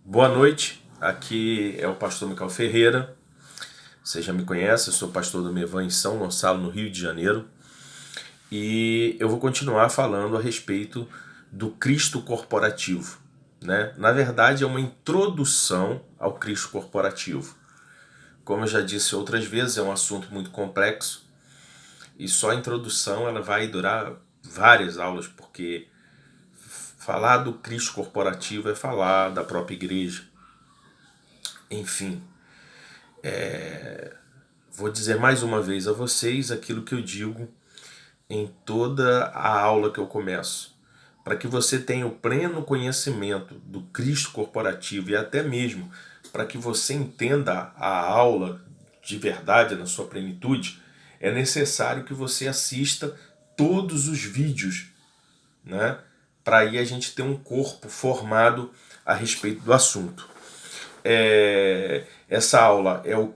Boa noite, aqui é o pastor Micael Ferreira. Você já me conhece, eu sou pastor do Mevan em São Gonçalo, no Rio de Janeiro. E eu vou continuar falando a respeito do Cristo corporativo, né? Na verdade, é uma introdução ao Cristo corporativo. Como eu já disse outras vezes, é um assunto muito complexo e só a introdução ela vai durar várias aulas, porque falar do Cristo corporativo é falar da própria igreja. Enfim, vou dizer mais uma vez a vocês aquilo que eu digo em toda a aula que eu começo. Para que você tenha o pleno conhecimento do Cristo corporativo e até mesmo para que você entenda a aula de verdade na sua plenitude, é necessário que você assista todos os vídeos, né? Para aí a gente ter um corpo formado a respeito do assunto. Essa aula é o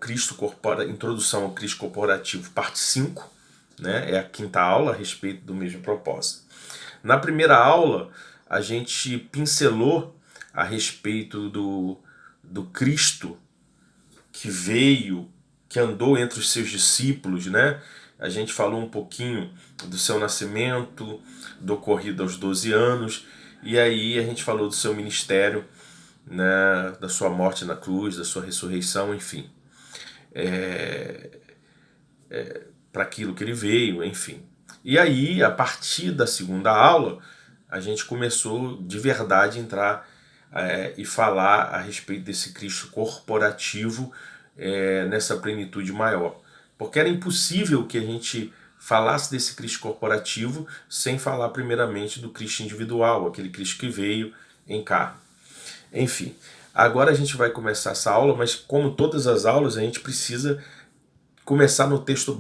Introdução ao Cristo Corporativo, parte 5, né? É a quinta aula a respeito do mesmo propósito. Na primeira aula, a gente pincelou a respeito do Cristo que veio, que andou entre os seus discípulos, né? A gente falou um pouquinho do seu nascimento, do ocorrido aos 12 anos, e aí a gente falou do seu ministério, né, da sua morte na cruz, da sua ressurreição, enfim, para aquilo que ele veio, enfim. E aí, a partir da segunda aula, a gente começou de verdade a entrar e falar a respeito desse Cristo corporativo nessa plenitude maior. Porque era impossível que a gente falasse desse Cristo corporativo sem falar primeiramente do Cristo individual, aquele Cristo que veio em carne. Enfim, agora a gente vai começar essa aula, mas como todas as aulas, a gente precisa começar no texto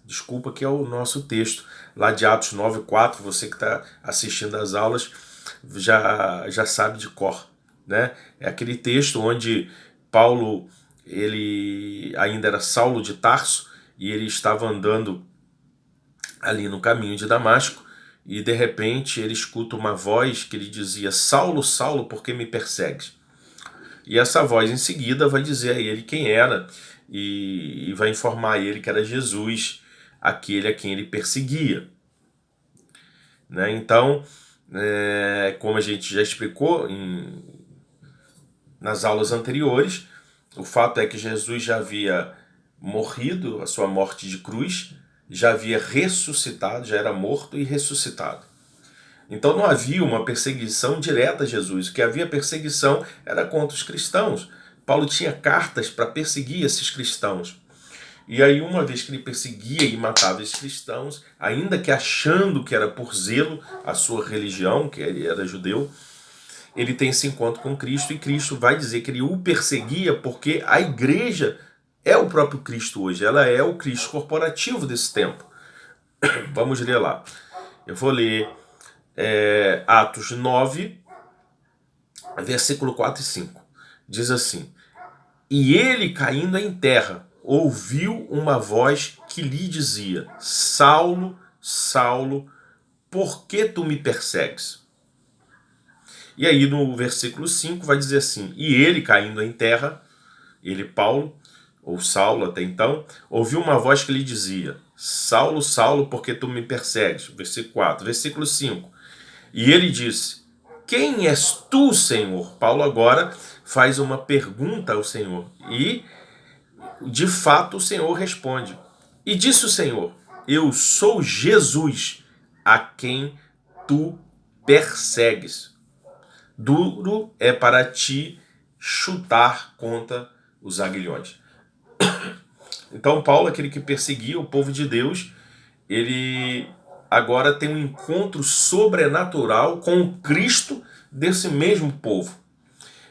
desculpa, que é o nosso texto lá de Atos 9:4. Você que está assistindo às aulas já sabe de cor, né? É aquele texto onde Paulo, ele ainda era Saulo de Tarso e ele estava andando ali no caminho de Damasco e de repente ele escuta uma voz que lhe dizia: Saulo, Saulo, por que me persegues? E essa voz em seguida vai dizer a ele quem era e vai informar a ele que era Jesus, aquele a quem ele perseguia. Né? Então, como a gente já explicou nas aulas anteriores, o fato é que Jesus já havia morrido a sua morte de cruz, já havia ressuscitado, já era morto e ressuscitado. Então não havia uma perseguição direta a Jesus. O que havia perseguição era contra os cristãos. Paulo tinha cartas para perseguir esses cristãos. E aí, uma vez que ele perseguia e matava esses cristãos, ainda que achando que era por zelo a sua religião, que ele era judeu, ele tem esse encontro com Cristo e Cristo vai dizer que ele o perseguia porque a igreja é o próprio Cristo hoje. Ela é o Cristo corporativo desse tempo. Vamos ler lá. Eu vou ler Atos 9, versículo 4 e 5. Diz assim: E ele, caindo em terra, ouviu uma voz que lhe dizia: Saulo, Saulo, por que tu me persegues? E aí no versículo 5 vai dizer assim: E ele, caindo em terra, ele, Paulo, ou Saulo até então, ouviu uma voz que lhe dizia: Saulo, Saulo, por que tu me persegues? Versículo 4. Versículo 5. E ele disse: Quem és tu, Senhor? Paulo agora faz uma pergunta ao Senhor. E, de fato, o Senhor responde. E disse o Senhor: Eu sou Jesus, a quem tu persegues. Duro é para ti chutar contra os aguilhões. Então Paulo, aquele que perseguia o povo de Deus, ele agora tem um encontro sobrenatural com o Cristo desse mesmo povo.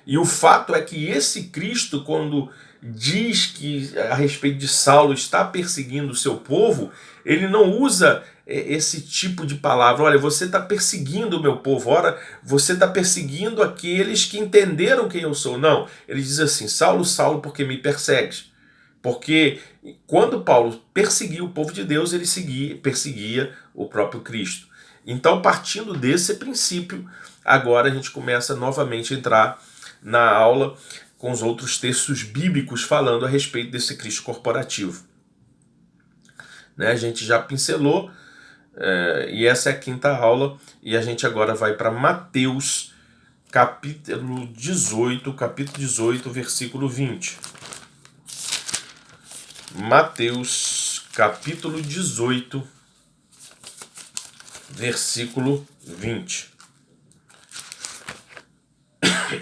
E o fato é que esse Cristo, quando diz que a respeito de Saulo está perseguindo o seu povo, ele não usa esse tipo de palavra: olha, você está perseguindo o meu povo, ora, você está perseguindo aqueles que entenderam quem eu sou. Não, ele diz assim: Saulo, Saulo, por que me persegues? Porque quando Paulo perseguia o povo de Deus, ele perseguia o próprio Cristo. Então, partindo desse princípio, agora a gente começa novamente a entrar na aula com os outros textos bíblicos falando a respeito desse Cristo corporativo. Né? A gente já pincelou, e essa é a quinta aula, e a gente agora vai para Mateus, capítulo 18, versículo 20. Mateus, capítulo 18, versículo 20.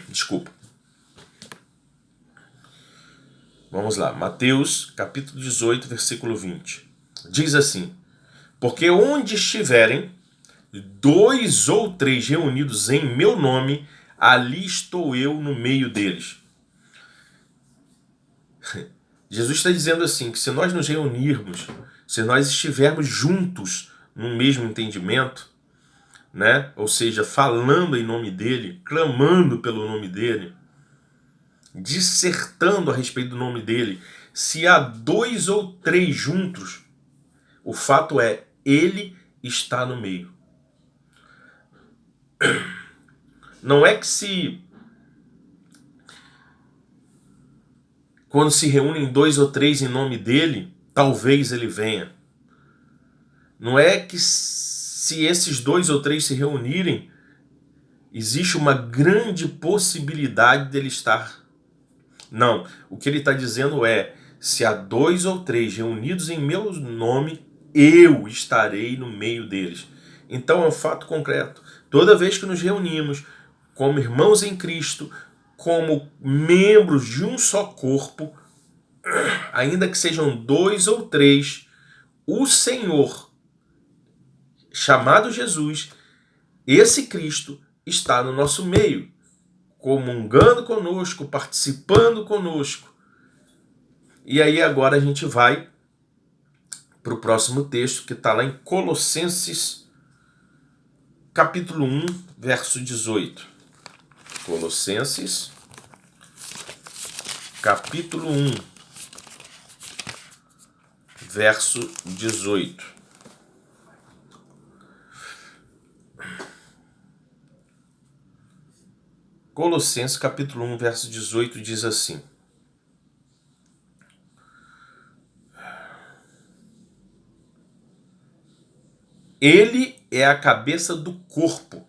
Desculpa. Vamos lá. Mateus, capítulo 18, versículo 20. Diz assim: porque onde estiverem 2 ou 3 reunidos em meu nome, ali estou eu no meio deles. Jesus está dizendo assim, que se nós nos reunirmos, se nós estivermos juntos no mesmo entendimento, né? Ou seja, falando em nome dele, clamando pelo nome dele, dissertando a respeito do nome dele, se há 2 ou 3 juntos, o fato é, ele está no meio. Não é que quando se reúnem 2 ou 3 em nome dele, talvez ele venha. Não é que se esses 2 ou 3 se reunirem, existe uma grande possibilidade dele estar. Não, o que ele está dizendo é, se há 2 ou 3 reunidos em meu nome, eu estarei no meio deles. Então é um fato concreto. Toda vez que nos reunimos como irmãos em Cristo, como membros de um só corpo, ainda que sejam 2 ou 3, o Senhor, chamado Jesus, esse Cristo, está no nosso meio, comungando conosco, participando conosco. E aí agora a gente vai para o próximo texto, que está lá em Colossenses, capítulo 1, verso 18. Colossenses, capítulo 1, verso 18. Colossenses, capítulo 1, verso 18, diz assim: ele é a cabeça do corpo,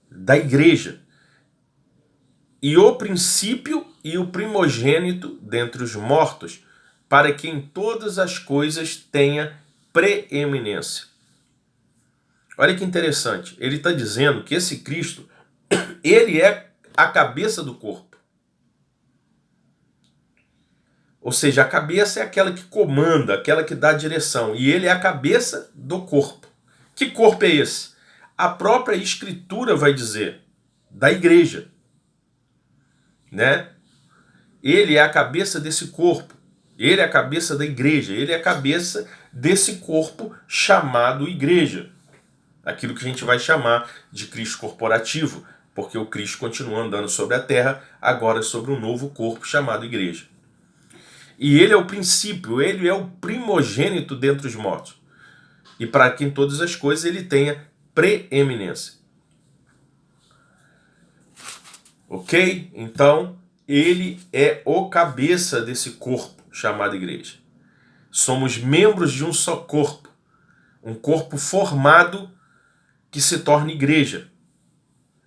da igreja, e o princípio e o primogênito dentre os mortos, para que em todas as coisas tenha preeminência. Olha que interessante, ele está dizendo que esse Cristo, ele é a cabeça do corpo. Ou seja, a cabeça é aquela que comanda, aquela que dá a direção, e ele é a cabeça do corpo. Que corpo é esse? A própria Escritura vai dizer, da igreja. Né? Ele é a cabeça desse corpo, ele é a cabeça da igreja, ele é a cabeça desse corpo chamado igreja. Aquilo que a gente vai chamar de Cristo corporativo, porque o Cristo continua andando sobre a terra, agora sobre um novo corpo chamado igreja. E ele é o princípio, ele é o primogênito dentre os mortos. E para que em todas as coisas ele tenha preeminência. Ok? Então, ele é o cabeça desse corpo chamado igreja. Somos membros de um só corpo. Um corpo formado que se torna igreja.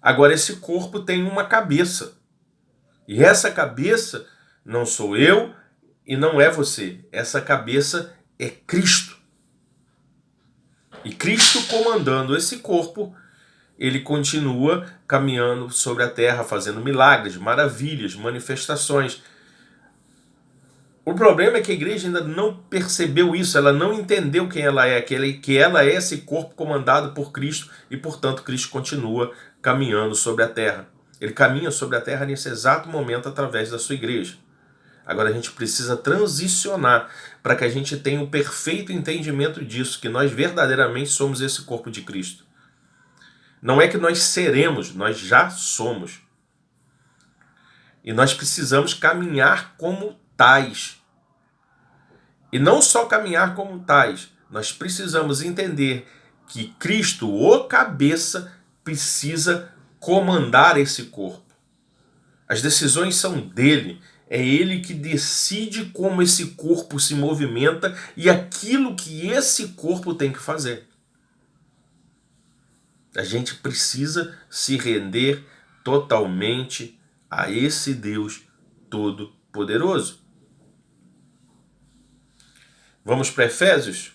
Agora, esse corpo tem uma cabeça. E essa cabeça não sou eu e não é você. Essa cabeça é Cristo. E Cristo comandando esse corpo, ele continua caminhando sobre a terra, fazendo milagres, maravilhas, manifestações. O problema é que a igreja ainda não percebeu isso, ela não entendeu quem ela é, que ela é esse corpo comandado por Cristo e, portanto, Cristo continua caminhando sobre a terra. Ele caminha sobre a terra nesse exato momento através da sua igreja. Agora a gente precisa transicionar para que a gente tenha o perfeito entendimento disso, que nós verdadeiramente somos esse corpo de Cristo. Não é que nós seremos, nós já somos. E nós precisamos caminhar como tais. E não só caminhar como tais, nós precisamos entender que Cristo, o cabeça, precisa comandar esse corpo. As decisões são dele. É ele que decide como esse corpo se movimenta e aquilo que esse corpo tem que fazer. A gente precisa se render totalmente a esse Deus Todo-Poderoso. Vamos para Efésios?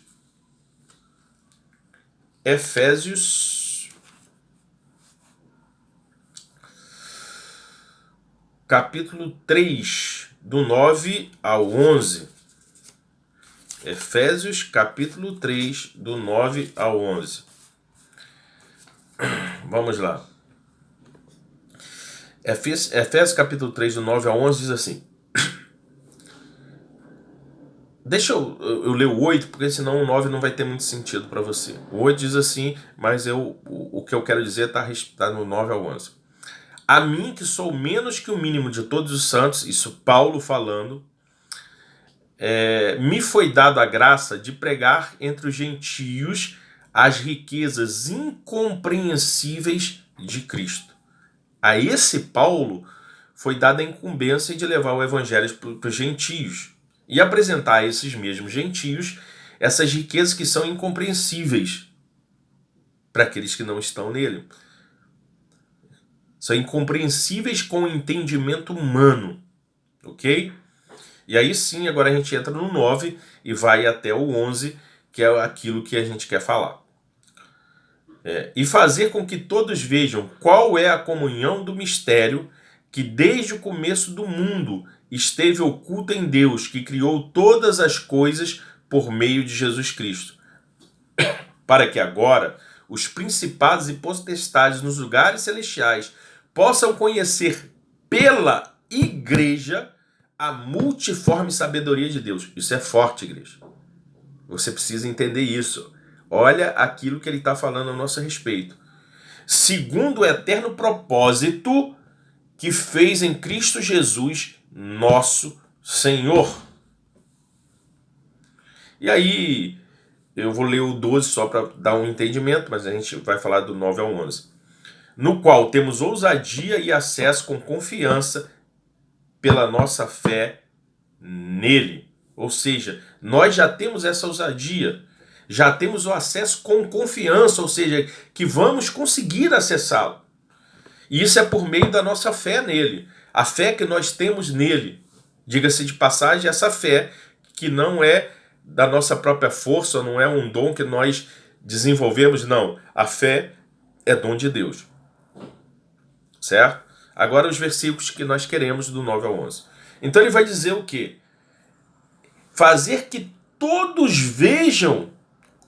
Efésios, capítulo 3, do 9 ao 11. Efésios, capítulo 3, do 9 ao 11. Vamos lá. Efésios, capítulo 3, do 9 ao 11, diz assim. Deixa eu ler o 8, porque senão o 9 não vai ter muito sentido para você. O 8 diz assim, mas o que eu quero dizer está no 9 ao 11. A mim, que sou menos que o mínimo de todos os santos, isso Paulo falando, me foi dado a graça de pregar entre os gentios as riquezas incompreensíveis de Cristo. A esse Paulo foi dada a incumbência de levar o evangelho para os gentios e apresentar a esses mesmos gentios essas riquezas que são incompreensíveis para aqueles que não estão nele. São incompreensíveis com o entendimento humano, ok? E aí sim, agora a gente entra no 9 e vai até o 11, que é aquilo que a gente quer falar. E fazer com que todos vejam qual é a comunhão do mistério que desde o começo do mundo esteve oculta em Deus, que criou todas as coisas por meio de Jesus Cristo, para que agora os principados e potestades nos lugares celestiais possam conhecer pela igreja a multiforme sabedoria de Deus. Isso é forte, igreja. Você precisa entender isso. Olha aquilo que ele está falando a nosso respeito. Segundo o eterno propósito que fez em Cristo Jesus, nosso Senhor. E aí, eu vou ler o 12 só para dar um entendimento, mas a gente vai falar do 9 ao 11. No qual temos ousadia e acesso com confiança pela nossa fé nele. Ou seja, nós já temos essa ousadia, já temos o acesso com confiança, ou seja, que vamos conseguir acessá-lo. E isso é por meio da nossa fé nele, a fé que nós temos nele. Diga-se de passagem, essa fé que não é da nossa própria força, não é um dom que nós desenvolvemos, não. A fé é dom de Deus. Certo? Agora os versículos que nós queremos do 9 ao 11. Então ele vai dizer o quê? Fazer que todos vejam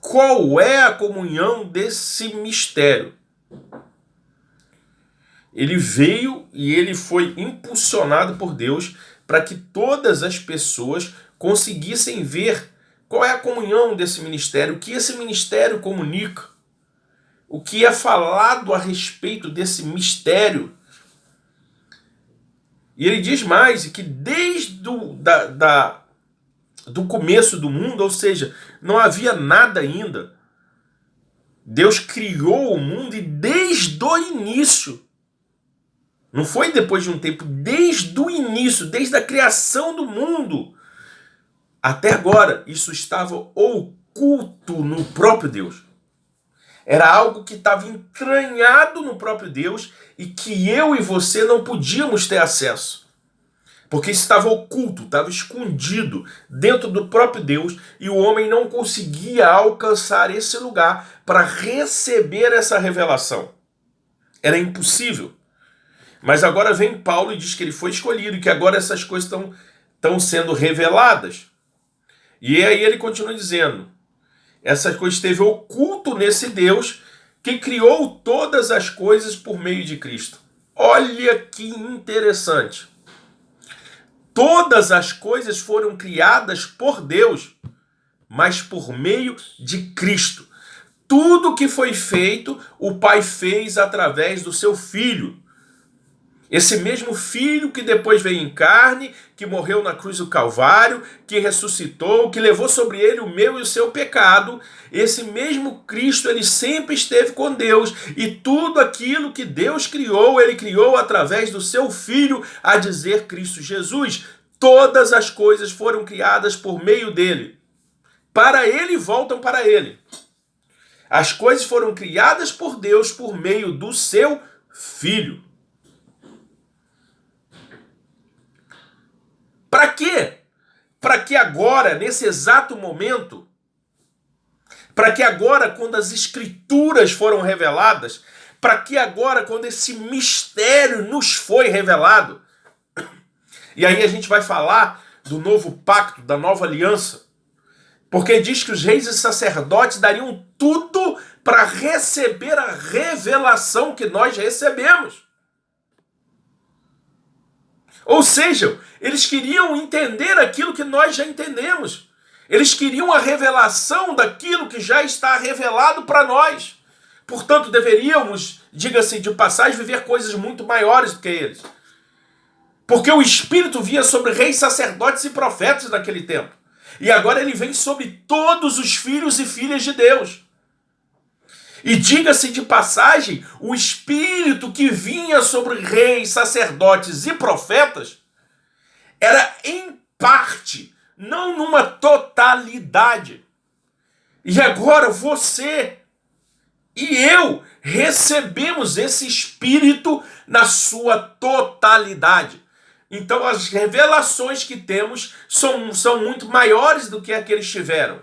qual é a comunhão desse mistério. Ele veio e ele foi impulsionado por Deus para que todas as pessoas conseguissem ver qual é a comunhão desse ministério, o que esse ministério comunica, o que é falado a respeito desse mistério. E ele diz mais, que desde do começo do mundo, ou seja, não havia nada ainda. Deus criou o mundo e desde o início, não foi depois de um tempo, desde o início, desde a criação do mundo, até agora, isso estava oculto no próprio Deus. Era algo que estava entranhado no próprio Deus e que eu e você não podíamos ter acesso. Porque estava oculto, estava escondido dentro do próprio Deus e o homem não conseguia alcançar esse lugar para receber essa revelação. Era impossível. Mas agora vem Paulo e diz que ele foi escolhido e que agora essas coisas estão sendo reveladas. E aí ele continua dizendo, essas coisas esteve oculto nesse Deus que criou todas as coisas por meio de Cristo. Olha que interessante. Todas as coisas foram criadas por Deus, mas por meio de Cristo. Tudo que foi feito, o Pai fez através do seu Filho. Esse mesmo Filho que depois veio em carne, que morreu na cruz do Calvário, que ressuscitou, que levou sobre ele o meu e o seu pecado, esse mesmo Cristo, ele sempre esteve com Deus, e tudo aquilo que Deus criou, ele criou através do seu Filho, a dizer, Cristo Jesus. Todas as coisas foram criadas por meio dele. Para ele, voltam para ele. As coisas foram criadas por Deus por meio do seu Filho. Para quê? Para que agora, nesse exato momento, para que agora, quando as Escrituras foram reveladas, para que agora, quando esse mistério nos foi revelado, e aí a gente vai falar do novo pacto, da nova aliança, porque diz que os reis e sacerdotes dariam tudo para receber a revelação que nós recebemos. Ou seja, eles queriam entender aquilo que nós já entendemos. Eles queriam a revelação daquilo que já está revelado para nós. Portanto, deveríamos, diga-se de passagem, viver coisas muito maiores do que eles. Porque o Espírito via sobre reis, sacerdotes e profetas naquele tempo. E agora ele vem sobre todos os filhos e filhas de Deus. E diga-se de passagem, o Espírito que vinha sobre reis, sacerdotes e profetas era em parte, não numa totalidade. E agora você e eu recebemos esse Espírito na sua totalidade. Então as revelações que temos são muito maiores do que aqueles tiveram.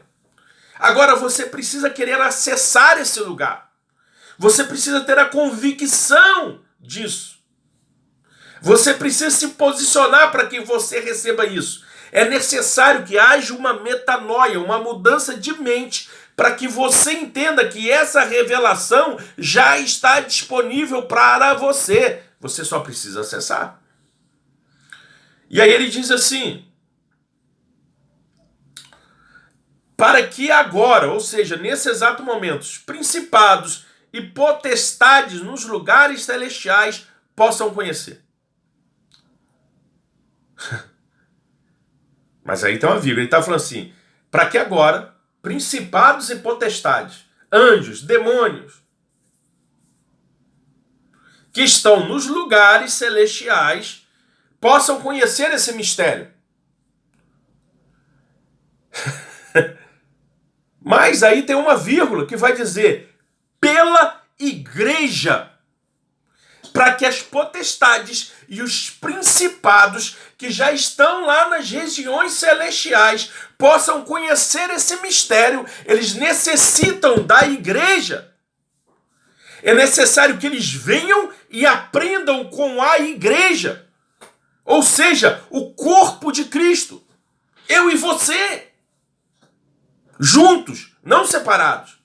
Agora você precisa querer acessar esse lugar. Você precisa ter a convicção disso. Você precisa se posicionar para que você receba isso. É necessário que haja uma metanoia, uma mudança de mente, para que você entenda que essa revelação já está disponível para você. Você só precisa acessar. E aí ele diz assim: para que agora, ou seja, nesse exato momento, os principados e potestades nos lugares celestiais possam conhecer. Mas aí tem uma vírgula, ele está falando assim, para que agora, principados e potestades, anjos, demônios, que estão nos lugares celestiais, possam conhecer esse mistério. Mas aí tem uma vírgula que vai dizer, pela igreja, para que as potestades e os principados que já estão lá nas regiões celestiais possam conhecer esse mistério, eles necessitam da igreja. É necessário que eles venham e aprendam com a igreja. Ou seja, o corpo de Cristo. Eu e você. Juntos, não separados.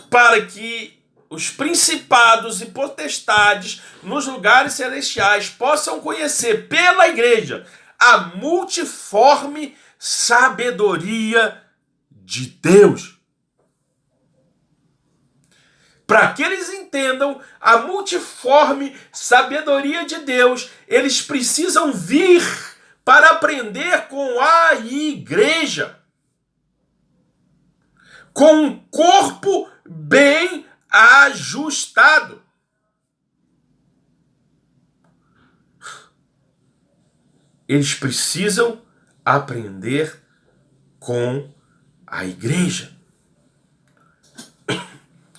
Para que os principados e potestades nos lugares celestiais possam conhecer pela igreja a multiforme sabedoria de Deus. Para que eles entendam a multiforme sabedoria de Deus, eles precisam vir para aprender com a igreja. Com um corpo bem ajustado. Eles precisam aprender com a igreja.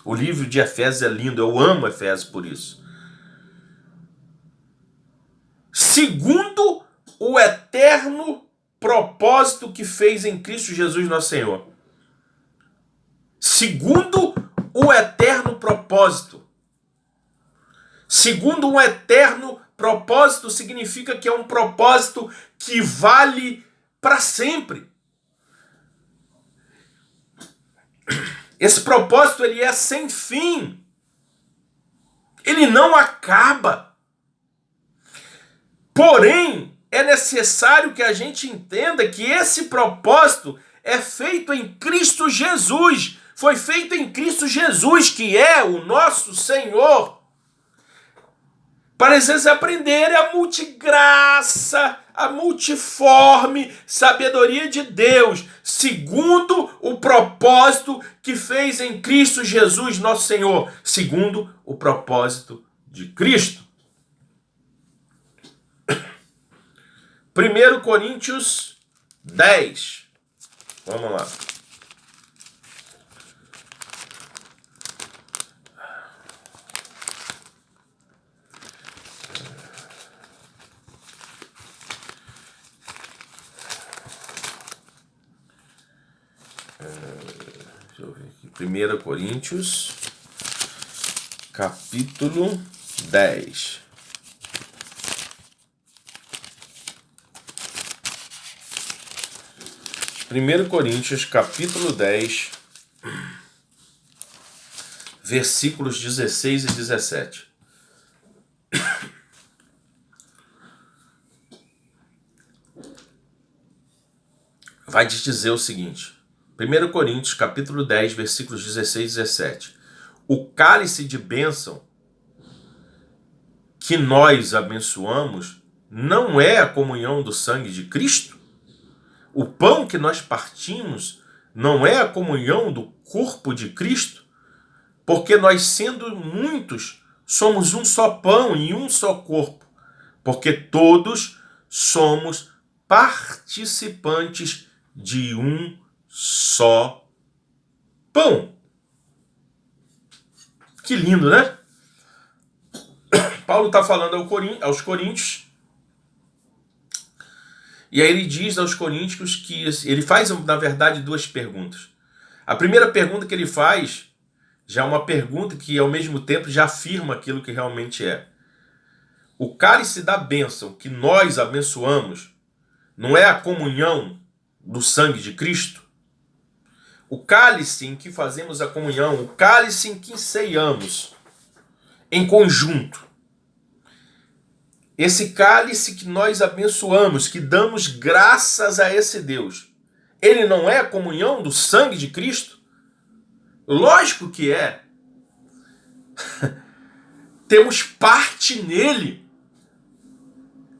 O livro de Efésios é lindo, eu amo Efésios por isso. Segundo o eterno propósito que fez em Cristo Jesus nosso Senhor. Segundo o eterno propósito. Segundo um eterno propósito significa que é um propósito que vale para sempre. Esse propósito ele é sem fim. Ele não acaba. Porém, é necessário que a gente entenda que esse propósito é feito em Cristo Jesus, foi feito em Cristo Jesus, que é o nosso Senhor, para vocês aprenderem a multigraça, a multiforme sabedoria de Deus, segundo o propósito que fez em Cristo Jesus, nosso Senhor, segundo o propósito de Cristo. 1 Coríntios 10. Vamos lá. Deixa eu ver aqui. 1 Coríntios, capítulo 10. Primeiro Coríntios, capítulo 10, versículos 16 e 17. Vai te dizer o seguinte. 1 Coríntios, capítulo 10, versículos 16 e 17. O cálice de bênção que nós abençoamos não é a comunhão do sangue de Cristo? O pão que nós partimos não é a comunhão do corpo de Cristo? Porque nós, sendo muitos, somos um só pão e um só corpo. Porque todos somos participantes de um só pão. Que lindo, né? Paulo está falando aos coríntios. E aí ele diz aos coríntios que ele faz, na verdade, duas perguntas. A primeira pergunta que ele faz já é uma pergunta que, ao mesmo tempo, já afirma aquilo que realmente é. O cálice da bênção que nós abençoamos não é a comunhão do sangue de Cristo? O cálice em que fazemos a comunhão, o cálice em que ceiamos em conjunto, esse cálice que nós abençoamos, que damos graças a esse Deus, ele não é a comunhão do sangue de Cristo? Lógico que é. Temos parte nele.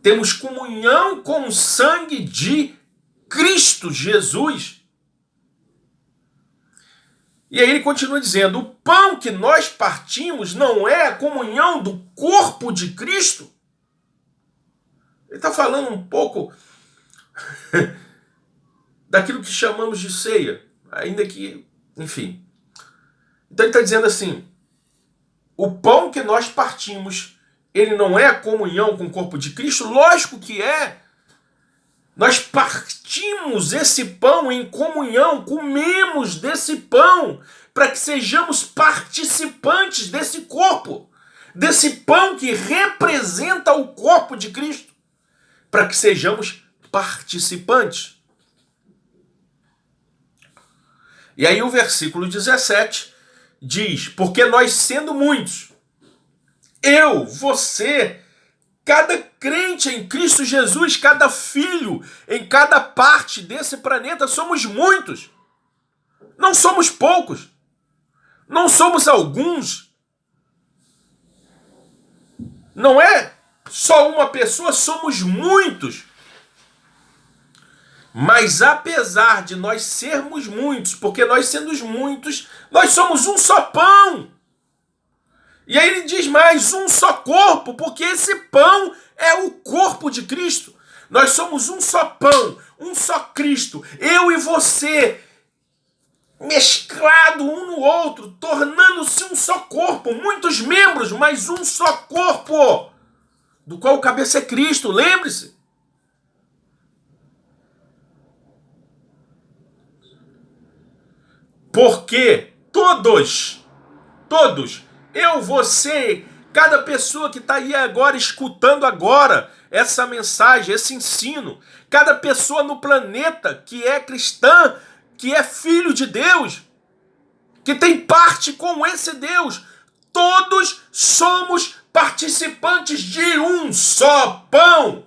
Temos comunhão com o sangue de Cristo Jesus. E aí ele continua dizendo, o pão que nós partimos não é a comunhão do corpo de Cristo? Ele está falando um pouco daquilo que chamamos de ceia, ainda que, enfim. Então ele está dizendo assim, o pão que nós partimos, ele não é a comunhão com o corpo de Cristo? Lógico que é. Nós partimos esse pão em comunhão, comemos desse pão, para que sejamos participantes desse corpo, desse pão que representa o corpo de Cristo, para que sejamos participantes. E aí o versículo 17 diz, porque nós sendo muitos, eu, você, cada crente em Cristo Jesus, cada filho em cada parte desse planeta, somos muitos. Não somos poucos. Não somos alguns. Não é só uma pessoa, somos muitos. Mas apesar de nós sermos muitos, porque nós sendo muitos, nós somos um só pão. E aí ele diz mais, um só corpo, porque esse pão é o corpo de Cristo. Nós somos um só pão, um só Cristo. Eu e você, mesclado um no outro, tornando-se um só corpo. Muitos membros, mas um só corpo, do qual o cabeça é Cristo, lembre-se. Porque todos, eu, você, cada pessoa que está aí agora, escutando agora essa mensagem, esse ensino, cada pessoa no planeta que é cristã, que é filho de Deus, que tem parte com esse Deus, todos somos participantes de um só pão,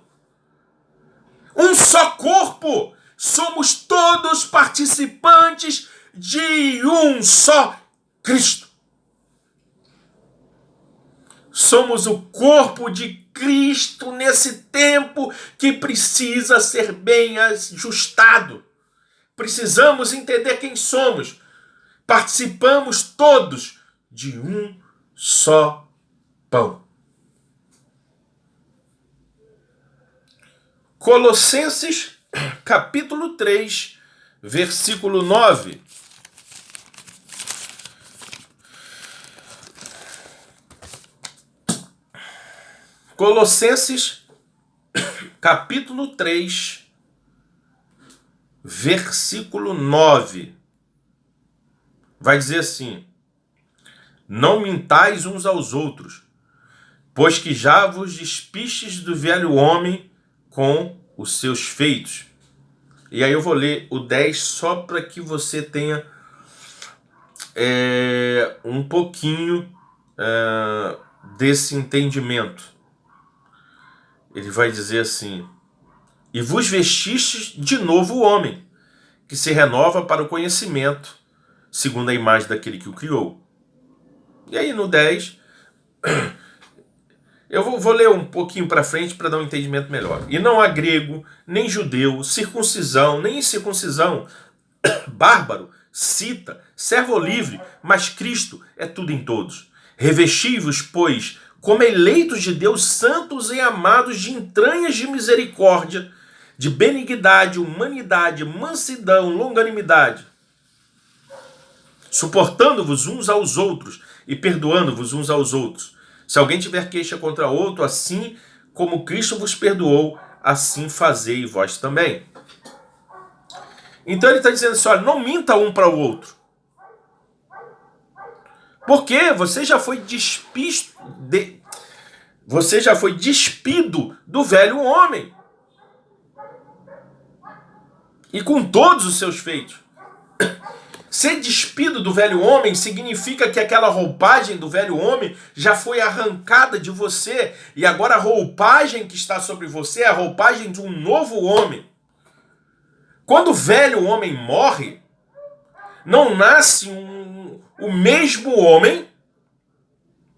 um só corpo, somos todos participantes de um só Cristo. Somos o corpo de Cristo nesse tempo que precisa ser bem ajustado. Precisamos entender quem somos. Participamos todos de um só pão. Colossenses, capítulo 3, versículo 9. Colossenses, capítulo 3, versículo 9. Vai dizer assim: não mintais uns aos outros, pois que já vos despistes do velho homem com os seus feitos. E aí eu vou ler o 10 só para que você tenha um pouquinho desse entendimento. Ele vai dizer assim: e vos vestistes de novo o homem, que se renova para o conhecimento, segundo a imagem daquele que o criou. E aí no 10, eu vou ler um pouquinho para frente para dar um entendimento melhor. E não há grego, nem judeu, circuncisão, nem incircuncisão, bárbaro, cita, servo livre, mas Cristo é tudo em todos. Revesti-vos, pois, como eleitos de Deus, santos e amados, de entranhas de misericórdia, de benignidade, humanidade, mansidão, longanimidade, suportando-vos uns aos outros e perdoando-vos uns aos outros. Se alguém tiver queixa contra outro, assim como Cristo vos perdoou, assim fazei vós também. Então ele está dizendo assim: olha, não minta um para o outro. Porque você já foi despido do velho homem. E com todos os seus feitos. Ser despido do velho homem significa que aquela roupagem do velho homem já foi arrancada de você. E agora a roupagem que está sobre você é a roupagem de um novo homem. Quando o velho homem morre, não nasce o mesmo homem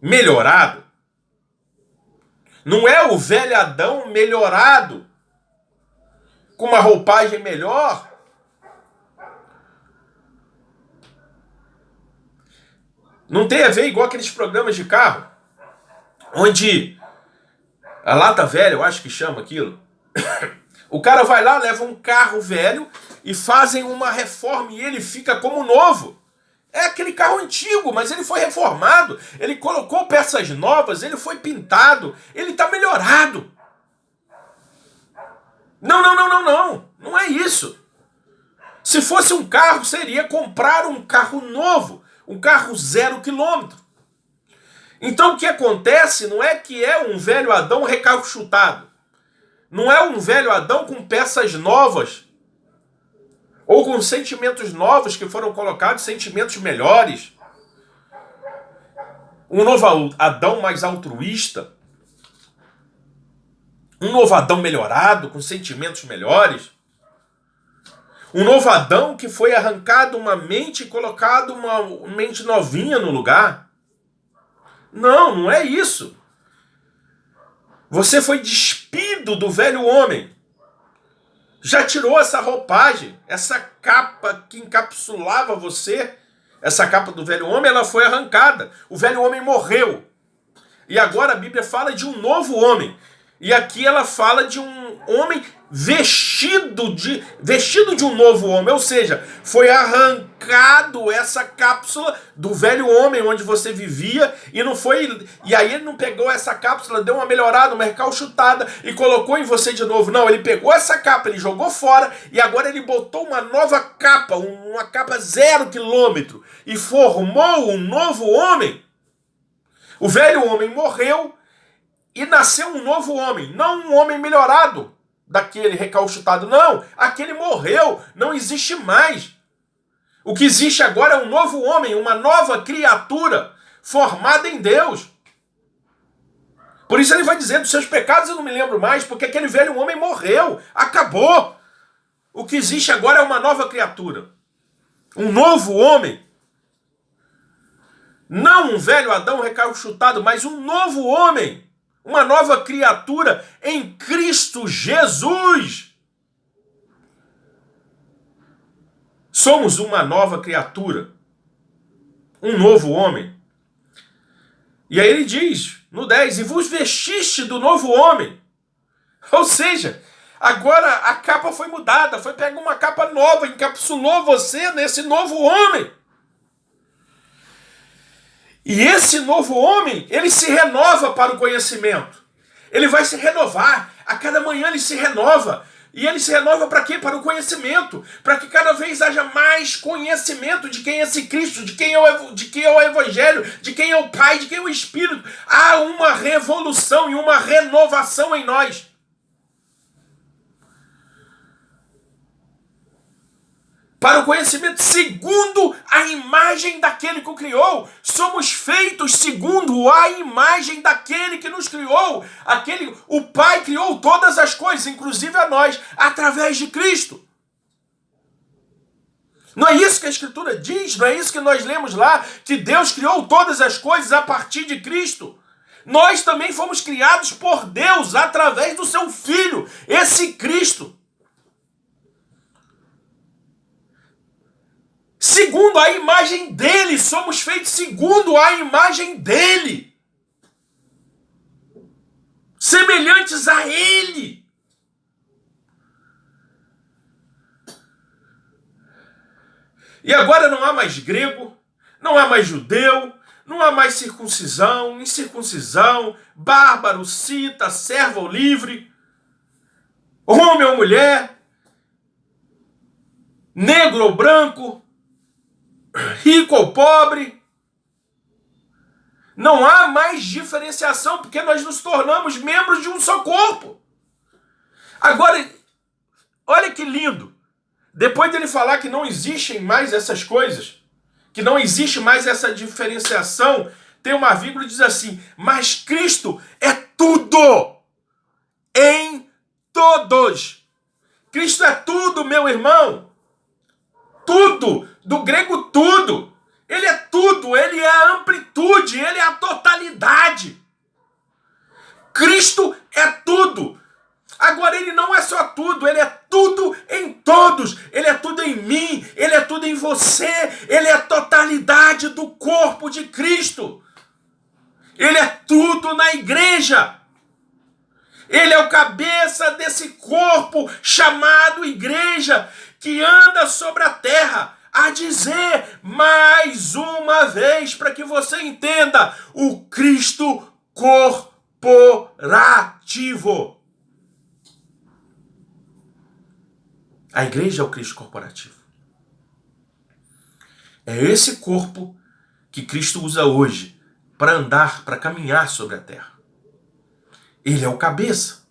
melhorado. Não é o velho Adão melhorado, com uma roupagem melhor. Não tem a ver igual aqueles programas de carro, onde a lata velha, eu acho que chama aquilo, o cara vai lá, leva um carro velho e fazem uma reforma e ele fica como novo. É aquele carro antigo, mas ele foi reformado, ele colocou peças novas, ele foi pintado, ele está melhorado. Não é isso. Se fosse um carro, seria comprar um carro novo, um carro 0 quilômetro. Então o que acontece não é que é um velho Adão recalchutado, não é um velho Adão com peças novas, ou com sentimentos novos que foram colocados, sentimentos melhores. Um novo Adão mais altruísta. Um novo Adão melhorado, com sentimentos melhores. Um novo Adão que foi arrancado uma mente e colocado uma mente novinha no lugar. Não é isso. Você foi despido do velho homem. Já tirou essa roupagem, essa capa que encapsulava você, essa capa do velho homem, ela foi arrancada. O velho homem morreu. E agora a Bíblia fala de um novo homem. E aqui ela fala de um homem vestido de um novo homem. Ou seja, foi arrancado essa cápsula do velho homem onde você vivia e aí ele não pegou essa cápsula, deu uma melhorada, uma recalchutada e colocou em você de novo. Não, ele pegou essa capa, ele jogou fora e agora ele botou uma nova capa, uma capa 0 quilômetro e formou um novo homem. O velho homem morreu e nasceu um novo homem, não um homem melhorado daquele recalchutado, não. Aquele morreu, não existe mais. O que existe agora é um novo homem, uma nova criatura formada em Deus. Por isso ele vai dizer, dos seus pecados eu não me lembro mais, porque aquele velho homem morreu, acabou. O que existe agora é uma nova criatura. Um novo homem. Não um velho Adão recalchutado, mas um novo homem. Uma nova criatura em Cristo Jesus. Somos uma nova criatura. Um novo homem. E aí ele diz, no 10, e vos vestiste do novo homem. Ou seja, agora a capa foi mudada, foi pegar uma capa nova, encapsulou você nesse novo homem. E esse novo homem, ele se renova para o conhecimento. Ele vai se renovar. A cada manhã ele se renova. E ele se renova para quê? Para o conhecimento. Para que cada vez haja mais conhecimento de quem é esse Cristo, de quem é o Evangelho, de quem é o Pai, de quem é o Espírito. Há uma revolução e uma renovação em nós. Para o conhecimento segundo a imagem daquele que o criou. Somos feitos segundo a imagem daquele que nos criou. O Pai criou todas as coisas, inclusive a nós, através de Cristo. Não é isso que a Escritura diz? Não é isso que nós lemos lá? Que Deus criou todas as coisas a partir de Cristo. Nós também fomos criados por Deus através do seu Filho, esse Cristo. Segundo a imagem dele, somos feitos segundo a imagem dele. Semelhantes a ele. E agora não há mais grego, não há mais judeu, não há mais circuncisão, incircuncisão, bárbaro, cita, servo ou livre, homem ou mulher, negro ou branco, rico ou pobre. Não há mais diferenciação, porque nós nos tornamos membros de um só corpo. Agora, olha que lindo. Depois dele falar que não existem mais essas coisas, que não existe mais essa diferenciação, tem uma vírgula e diz assim, mas Cristo é tudo em todos. Cristo é tudo, meu irmão. Tudo. Do grego tudo. Ele é tudo, ele é a amplitude, ele é a totalidade. Cristo é tudo. Agora ele não é só tudo, ele é tudo em todos. Ele é tudo em mim, ele é tudo em você. Ele é a totalidade do corpo de Cristo. Ele é tudo na igreja. Ele é o cabeça desse corpo chamado igreja que anda sobre a terra. A dizer mais uma vez, para que você entenda, o Cristo corporativo. A igreja é o Cristo corporativo. É esse corpo que Cristo usa hoje para andar, para caminhar sobre a terra. Ele é o cabeça.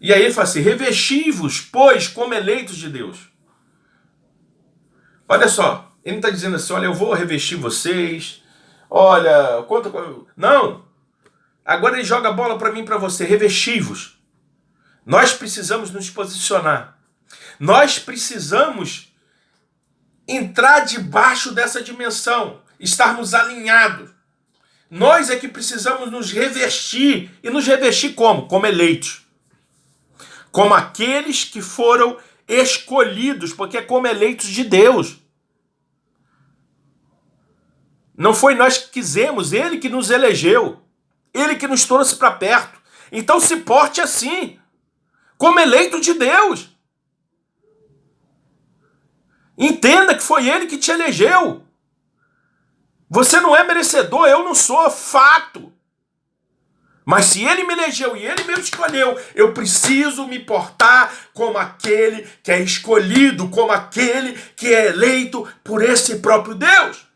E aí ele fala assim, revesti-vos, pois, como eleitos de Deus. Olha só, ele não está dizendo assim, olha, eu vou revestir vocês, olha, quanto... Não, agora ele joga a bola para mim e para você, revesti-vos. Nós precisamos nos posicionar. Nós precisamos entrar debaixo dessa dimensão, estarmos alinhados. Nós é que precisamos nos revestir, e nos revestir como? Como eleitos. Como aqueles que foram escolhidos, porque é como eleitos de Deus. Não foi nós que quisemos, ele que nos elegeu, ele que nos trouxe para perto. Então se porte assim, como eleito de Deus. Entenda que foi ele que te elegeu. Você não é merecedor, eu não sou, fato. Mas se ele me elegeu e ele me escolheu, eu preciso me portar como aquele que é escolhido, como aquele que é eleito por esse próprio Deus.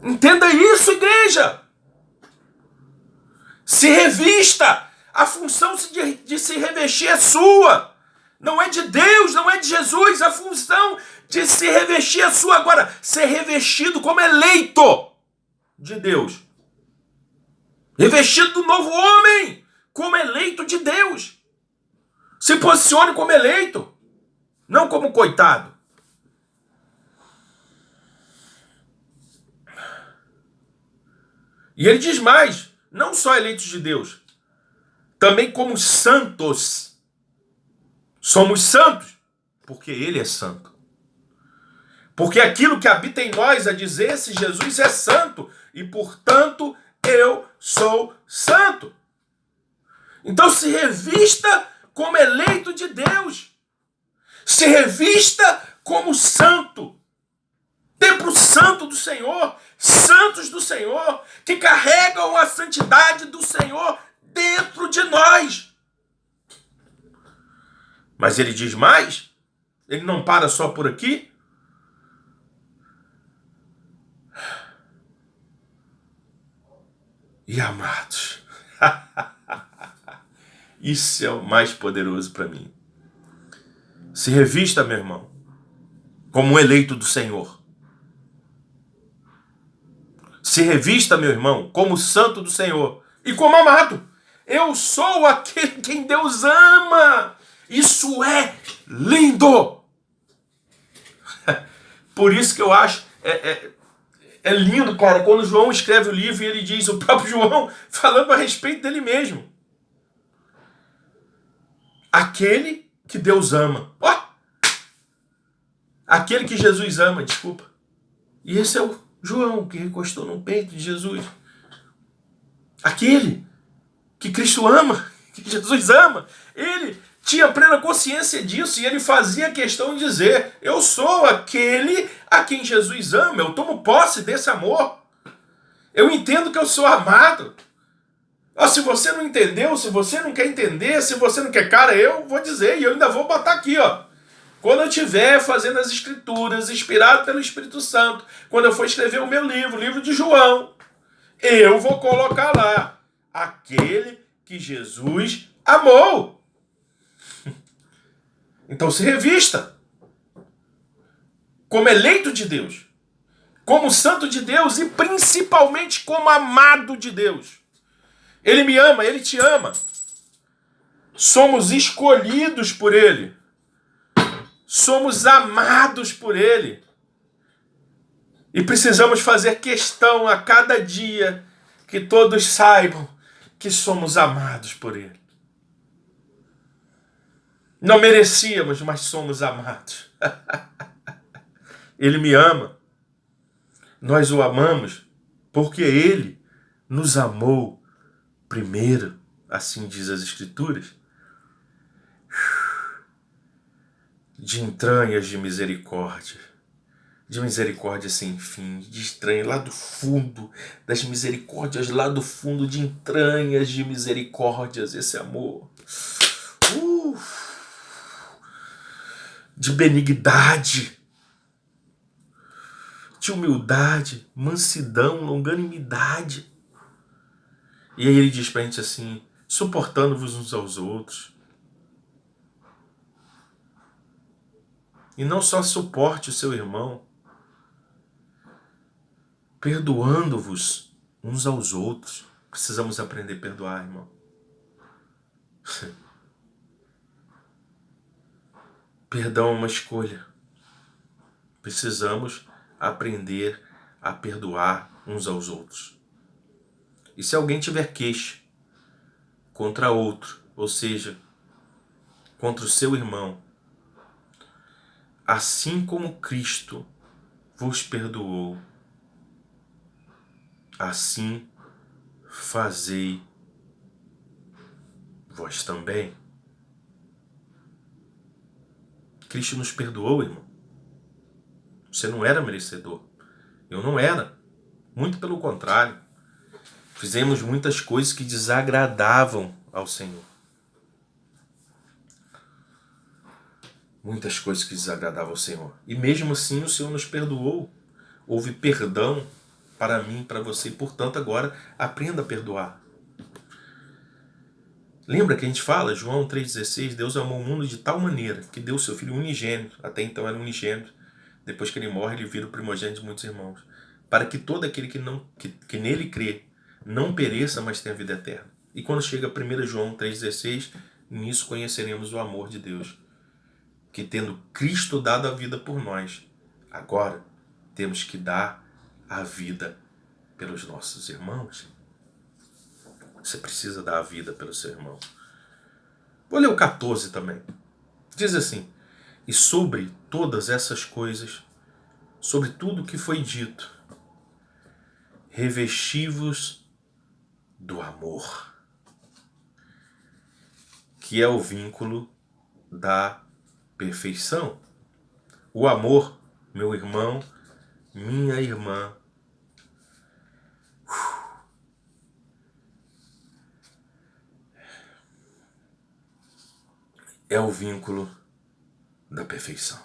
Entenda isso, igreja. Se revista. A função de se revestir é sua. Não é de Deus, não é de Jesus. A função de se revestir é sua. Agora, ser revestido como eleito de Deus. Revestido do novo homem, como eleito de Deus. Se posicione como eleito, não como coitado. E ele diz mais, não só eleitos de Deus, também como santos. Somos santos, porque ele é santo. Porque aquilo que habita em nós, a dizer, esse Jesus é santo, e portanto eu sou santo. Então se revista como eleito de Deus. Se revista como santo. Templo santo do Senhor, santos do Senhor, que carregam a santidade do Senhor dentro de nós. Mas ele diz mais, ele não para só por aqui. E amados, isso é o mais poderoso para mim. Se revista, meu irmão, como um eleito do Senhor. Se revista, meu irmão, como santo do Senhor e como amado. Eu sou aquele quem Deus ama. Isso é lindo. Por isso que eu acho é lindo, cara, quando João escreve o livro e ele diz, o próprio João, falando a respeito dele mesmo. Aquele que Deus ama. Ó! Aquele que Jesus ama, desculpa. E esse é o João, que recostou no peito de Jesus. Aquele que Cristo ama, que Jesus ama. Ele tinha plena consciência disso e ele fazia questão de dizer, eu sou aquele a quem Jesus ama, eu tomo posse desse amor. Eu entendo que eu sou amado. Se você não entendeu, se você não quer entender, se você não quer, cara, eu vou dizer e eu ainda vou botar aqui, ó. Quando eu estiver fazendo as escrituras, inspirado pelo Espírito Santo, quando eu for escrever o meu livro, o livro de João, eu vou colocar lá, aquele que Jesus amou. Então se revista como eleito de Deus, como santo de Deus e principalmente como amado de Deus. Ele me ama, ele te ama. Somos escolhidos por ele. Somos amados por ele. E precisamos fazer questão a cada dia que todos saibam que somos amados por ele. Não merecíamos, mas somos amados. Ele me ama. Nós o amamos porque ele nos amou primeiro, assim diz as Escrituras. De entranhas de misericórdia sem fim, de estranho, lá do fundo das misericórdias, lá do fundo de entranhas de misericórdias, esse amor, de benignidade, de humildade, mansidão, longanimidade. E aí ele diz pra gente assim, suportando-vos uns aos outros. E não só suporte o seu irmão, perdoando-vos uns aos outros. Precisamos aprender a perdoar, irmão. Perdão é uma escolha. Precisamos aprender a perdoar uns aos outros. E se alguém tiver queixa contra outro, ou seja, contra o seu irmão, assim como Cristo vos perdoou, assim fazei vós também. Cristo nos perdoou, irmão. Você não era merecedor. Eu não era. Muito pelo contrário. Fizemos muitas coisas que desagradavam ao Senhor. Muitas coisas que desagradavam ao Senhor. E mesmo assim o Senhor nos perdoou. Houve perdão para mim, para você. E portanto agora aprenda a perdoar. Lembra que a gente fala, João 3,16, Deus amou o mundo de tal maneira que deu o seu Filho unigênito. Até então era unigênito. Depois que ele morre, ele vira o primogênito de muitos irmãos. Para que todo aquele que nele crê não pereça, mas tenha vida eterna. E quando chega 1 João 3,16, nisso conheceremos o amor de Deus, que tendo Cristo dado a vida por nós, agora temos que dar a vida pelos nossos irmãos. Você precisa dar a vida pelo seu irmão. Vou ler o 14 também. Diz assim: e sobre todas essas coisas, sobre tudo o que foi dito, revesti-vos do amor, que é o vínculo da perfeição. O amor, meu irmão, minha irmã, é o vínculo da perfeição.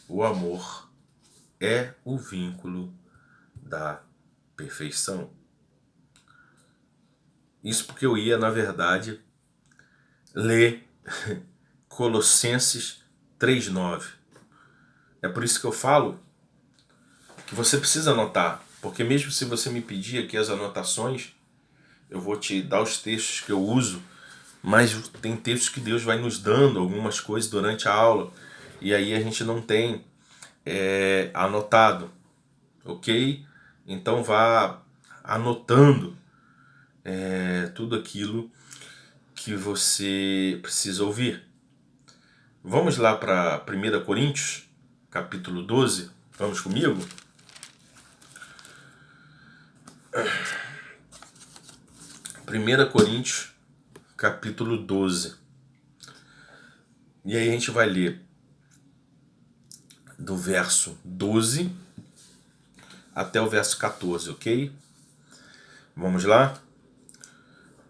O amor é o vínculo da perfeição. Isso porque eu ia, na verdade, ler Colossenses 3:9. É por isso que eu falo que você precisa anotar, porque mesmo se você me pedir aqui as anotações, eu vou te dar os textos que eu uso, mas tem textos que Deus vai nos dando algumas coisas durante a aula, e aí a gente não tem anotado, ok? Então vá anotando tudo aquilo que você precisa ouvir. Vamos lá para 1 Coríntios, capítulo 12. Vamos comigo? Primeira Coríntios, capítulo 12. E aí a gente vai ler do verso 12 até o verso 14, ok? Vamos lá?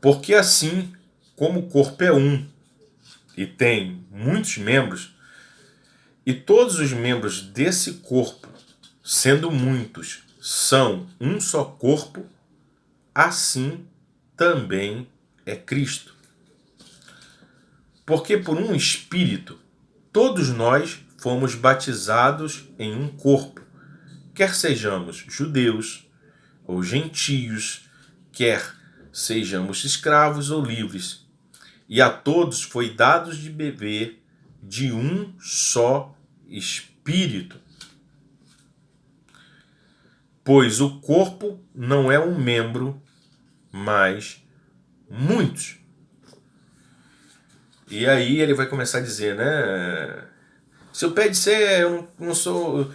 Porque assim como o corpo é um e tem muitos membros, e todos os membros desse corpo, sendo muitos, são um só corpo, assim também é Cristo. Porque por um Espírito, todos nós fomos batizados em um corpo, quer sejamos judeus ou gentios, quer sejamos escravos ou livres, e a todos foi dado de beber de um só Espírito. Pois o corpo não é um membro, mas muitos. E aí ele vai começar a dizer, né? Se o pé disser, eu não sou,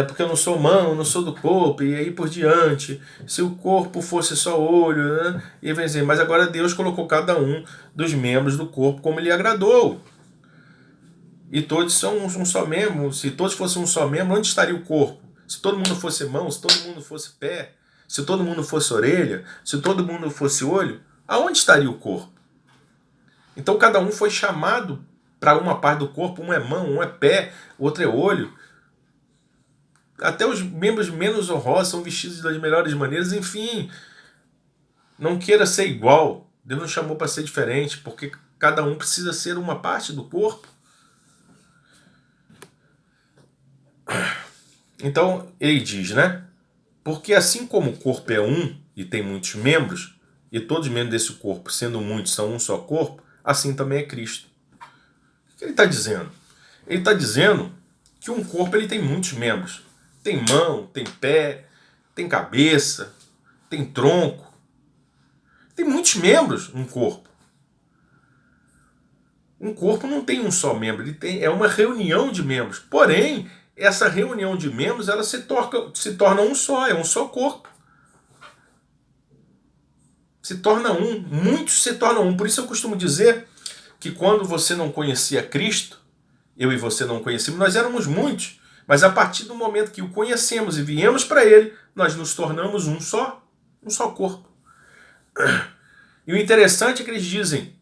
porque eu não sou mão, não sou do corpo, e aí por diante. Se o corpo fosse só olho, né? E vai dizer, mas agora Deus colocou cada um dos membros do corpo como lhe agradou. E todos são um só membro. Se todos fossem um só membro, onde estaria o corpo? Se todo mundo fosse mão, se todo mundo fosse pé, se todo mundo fosse orelha, se todo mundo fosse olho, aonde estaria o corpo? Então cada um foi chamado para uma parte do corpo. Um é mão, um é pé, outro é olho. Até os membros menos honrosos são vestidos das melhores maneiras. Enfim, não queira ser igual. Deus nos chamou para ser diferente, porque cada um precisa ser uma parte do corpo. Então ele diz, né? Porque assim como o corpo é um e tem muitos membros, e todos os membros desse corpo, sendo muitos, são um só corpo, assim também é Cristo. O que ele está dizendo? Ele está dizendo que um corpo ele tem muitos membros. Tem mão, tem pé, tem cabeça, tem tronco. Tem muitos membros um corpo. Um corpo não tem um só membro, é uma reunião de membros. Porém, essa reunião de membros ela se torna um só, é um só corpo. Se torna um, muitos se tornam um. Por isso eu costumo dizer que quando você não conhecia Cristo, eu e você não conhecíamos, nós éramos muitos. Mas a partir do momento que o conhecemos e viemos para Ele, nós nos tornamos um só corpo. E o interessante é que eles dizem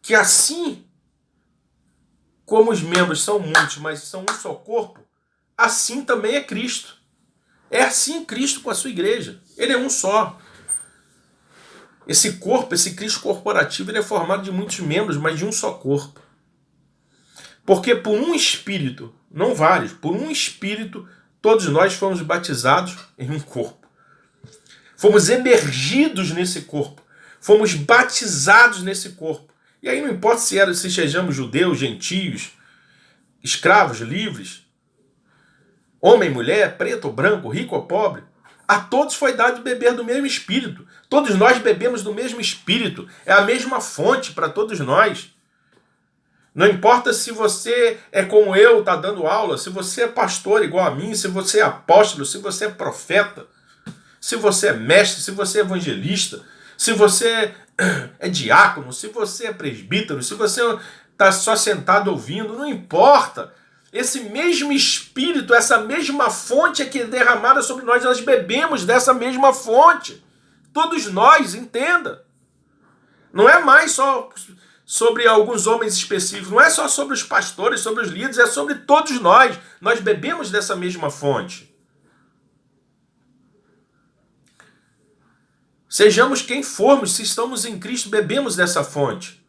que assim como os membros são muitos, mas são um só corpo, assim também é Cristo. É assim Cristo com a sua igreja. Ele é um só. Esse corpo, esse Cristo corporativo, ele é formado de muitos membros, mas de um só corpo. Porque por um Espírito, não vários, por um Espírito, todos nós fomos batizados em um corpo. Fomos emergidos nesse corpo. Fomos batizados nesse corpo. E aí não importa se sejamos judeus, gentios, escravos, livres, homem, mulher, preto ou branco, rico ou pobre, a todos foi dado de beber do mesmo Espírito. Todos nós bebemos do mesmo Espírito. É a mesma fonte para todos nós. Não importa se você é como eu, está dando aula, se você é pastor igual a mim, se você é apóstolo, se você é profeta, se você é mestre, se você é evangelista, se você é diácono, se você é presbítero, se você está só sentado ouvindo, não importa. Esse mesmo Espírito, essa mesma fonte é que é derramada sobre nós, nós bebemos dessa mesma fonte. Todos nós, entenda. Não é mais só sobre alguns homens específicos, não é só sobre os pastores, sobre os líderes, é sobre todos nós. Nós bebemos dessa mesma fonte. Sejamos quem formos, se estamos em Cristo, bebemos dessa fonte.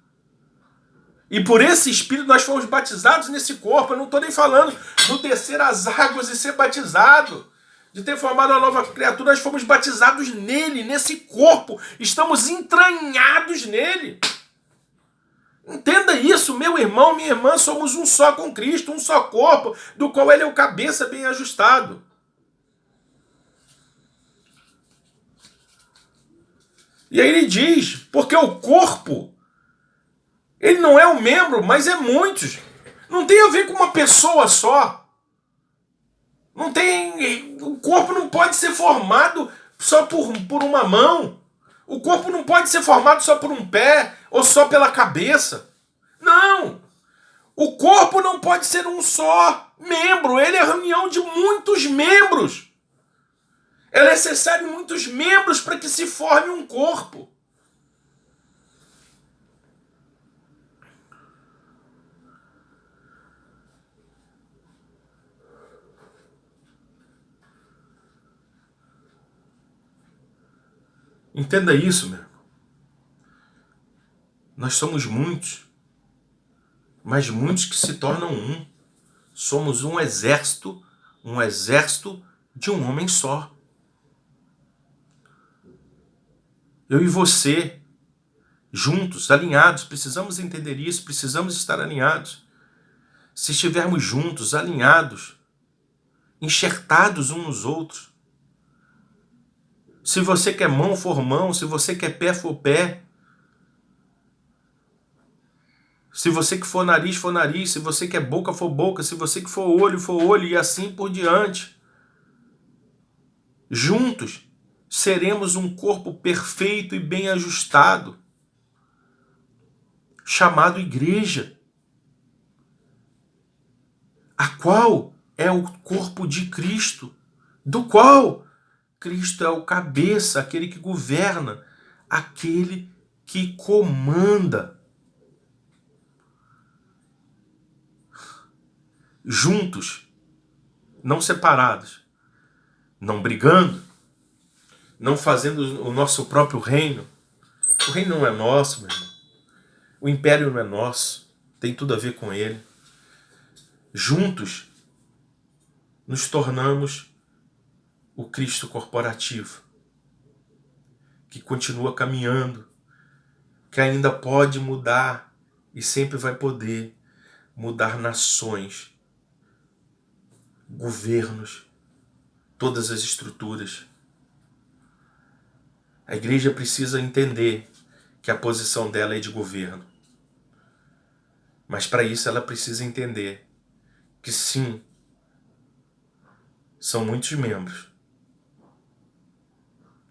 E por esse Espírito nós fomos batizados nesse corpo. Eu não estou nem falando do descer as águas e ser batizado, de ter formado uma nova criatura. Nós fomos batizados nele, nesse corpo. Estamos entranhados nele. Entenda isso, meu irmão, minha irmã. Somos um só com Cristo, um só corpo, do qual ele é o cabeça bem ajustado. E aí ele diz, porque o corpo, ele não é um membro, mas é muitos. Não tem a ver com uma pessoa só. Não tem. O corpo não pode ser formado só por uma mão. O corpo não pode ser formado só por um pé ou só pela cabeça. Não! O corpo não pode ser um só membro. Ele é a reunião de muitos membros. É necessário muitos membros para que se forme um corpo. Entenda isso, meu irmão. Nós somos muitos, mas muitos que se tornam um. Somos um exército de um homem só. Eu e você, juntos, alinhados, precisamos entender isso, precisamos estar alinhados. Se estivermos juntos, alinhados, enxertados uns nos outros, se você quer mão, for mão, se você quer pé, for pé, se você que for nariz, se você quer boca, for boca, se você que for olho, e assim por diante. Juntos, seremos um corpo perfeito e bem ajustado, chamado igreja, a qual é o corpo de Cristo, do qual Cristo é o cabeça, aquele que governa, aquele que comanda. Juntos, não separados, não brigando, não fazendo o nosso próprio reino. O reino não é nosso, meu irmão. O império não é nosso, tem tudo a ver com ele. Juntos, nos tornamos o Cristo corporativo, que continua caminhando, que ainda pode mudar e sempre vai poder mudar nações, governos, todas as estruturas. A igreja precisa entender que a posição dela é de governo. Mas para isso ela precisa entender que sim, são muitos membros.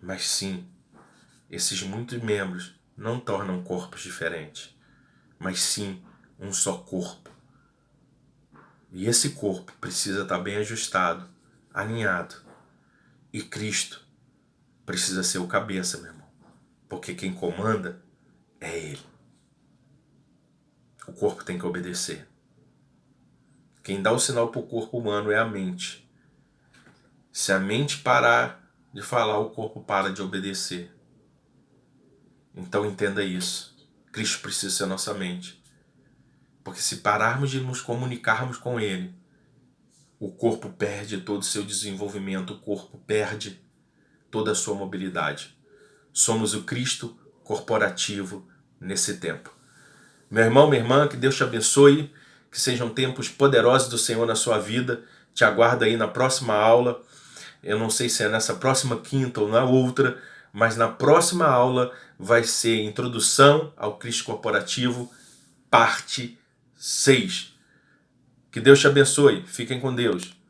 Mas sim, esses muitos membros não tornam corpos diferentes, mas sim um só corpo. E esse corpo precisa estar bem ajustado, alinhado. E Cristo precisa ser o cabeça, meu irmão. Porque quem comanda é Ele. O corpo tem que obedecer. Quem dá o sinal para o corpo humano é a mente. Se a mente parar de falar, o corpo para de obedecer. Então entenda isso. Cristo precisa ser nossa mente. Porque se pararmos de nos comunicarmos com Ele, o corpo perde todo o seu desenvolvimento, o corpo perde toda a sua mobilidade. Somos o Cristo corporativo nesse tempo. Meu irmão, minha irmã, que Deus te abençoe, que sejam tempos poderosos do Senhor na sua vida. Te aguardo aí na próxima aula. Eu não sei se é nessa próxima quinta ou na outra, mas na próxima aula vai ser Introdução ao Cristo Corporativo, parte 6. Que Deus te abençoe. Fiquem com Deus.